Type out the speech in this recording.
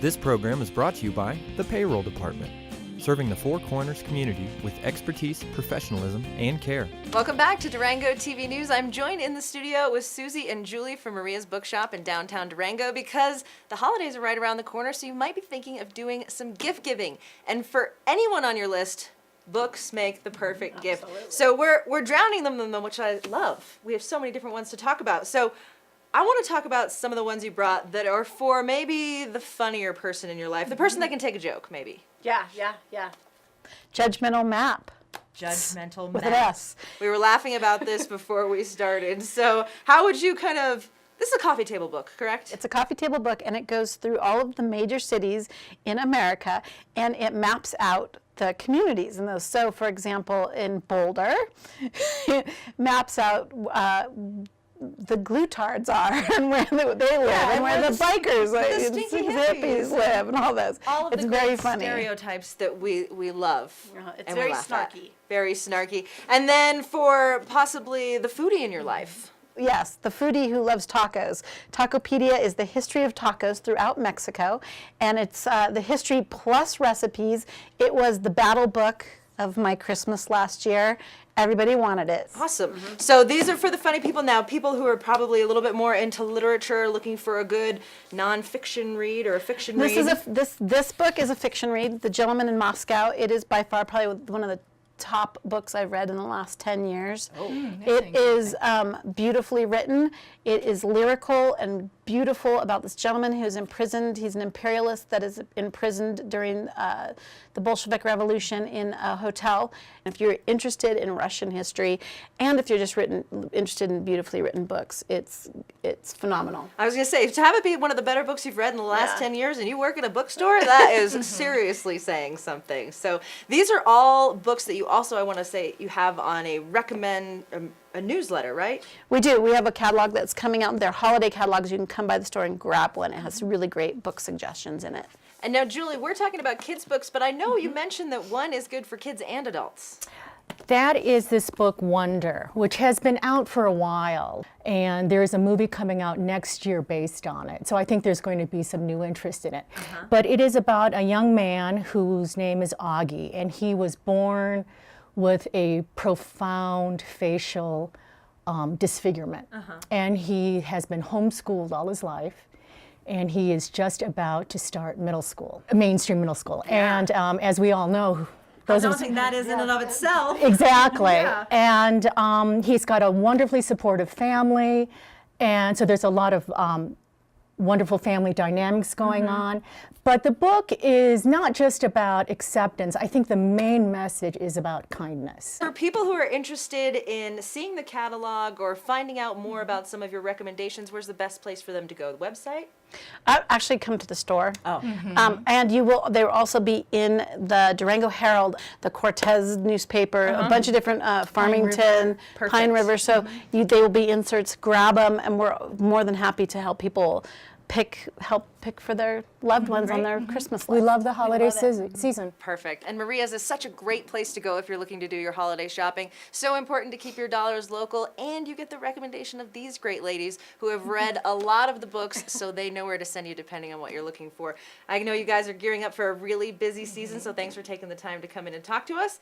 This program is brought to you by the Payroll Department, serving the Four Corners community with expertise, professionalism, and care. Welcome back to Durango TV News. I'm joined in the studio with Suzi and Julie from Maria's Bookshop in downtown Durango because the holidays are right around the corner, so you might be thinking of doing some gift giving. And for anyone on your list, books make the perfect gift. So we're drowning them in them, which I love. We have so many different ones to talk about. So I want to talk about some of the ones you brought that are for maybe the funnier person in your life, the person that can take a joke, maybe. Yeah. Judgmental map. Judgmental With map. an S. We were laughing about this before we started. So how would you this is a coffee table book, correct? It's a coffee table book, and it goes through all of the major cities in America, and it maps out the communities in those. So, for example, in Boulder, it maps out the glutards are and where they live, and where the bikers and stinky hippies live and all those. All of it's the very great funny. stereotips that we love. It's and we very laugh at. snarky. Very snarky. And then for possibly the foodie in your life. Yes, the foodie who loves tacos. Tacopedia is the history of tacos throughout Mexico, and it's the history plus recipes. It was the battle book of my Christmas last year. Everybody wanted it. Awesome. So these are for the funny people now, people who are probably a little bit more into literature, looking for a good nonfiction read or a fiction read. This book is a fiction read, The Gentleman in Moscow. It is by far probably one of the top books I've read in the last 10 years. It is beautifully written. It is lyrical and beautiful about this gentleman who's imprisoned. He's an imperialist that is imprisoned during the Bolshevik Revolution in a hotel. And if you're interested in Russian history, and if you're just interested in beautifully written books, it's phenomenal. I was going to say, to have it be one of the better books you've read in the last 10 years and you work at a bookstore, that is seriously saying something. So these are all books that you also, I want to say, you have on a a newsletter, right? We do. We have a catalog that's coming out. They're holiday catalogs. You can come by the store and grab one. It has really great book suggestions in it. And now, Julie, we're talking about kids' books, but I know you mentioned that one is good for kids and adults. That is this book, Wonder, which has been out for a while. And there's a movie coming out next year based on it. So I think there's going to be some new interest in it. But it is about a young man whose name is Augie, and he was born with a profound facial disfigurement. And he has been homeschooled all his life. And he is just about to start middle school, mainstream middle school. And as we all know, I don't think that is in and of itself. Exactly. Yeah. And he's got a wonderfully supportive family. And so there's a lot of wonderful family dynamics going on. But the book is not just about acceptance. I think the main message is about kindness. For people who are interested in seeing the catalog or finding out more about some of your recommendations, where's the best place for them to go? The website? Actually, come to the store. Oh. And they will also be in the Durango Herald, the Cortez newspaper, a bunch of different Farmington, Pine River. So they will be inserts. Grab them, and we're more than happy to help people help pick for their loved ones on their Christmas list. We love the holiday season. Perfect. And Maria's is such a great place to go if you're looking to do your holiday shopping. So important to keep your dollars local, and you get the recommendation of these great ladies who have read a lot of the books, so they know where to send you depending on what you're looking for. I know you guys are gearing up for a really busy season, so thanks for taking the time to come in and talk to us.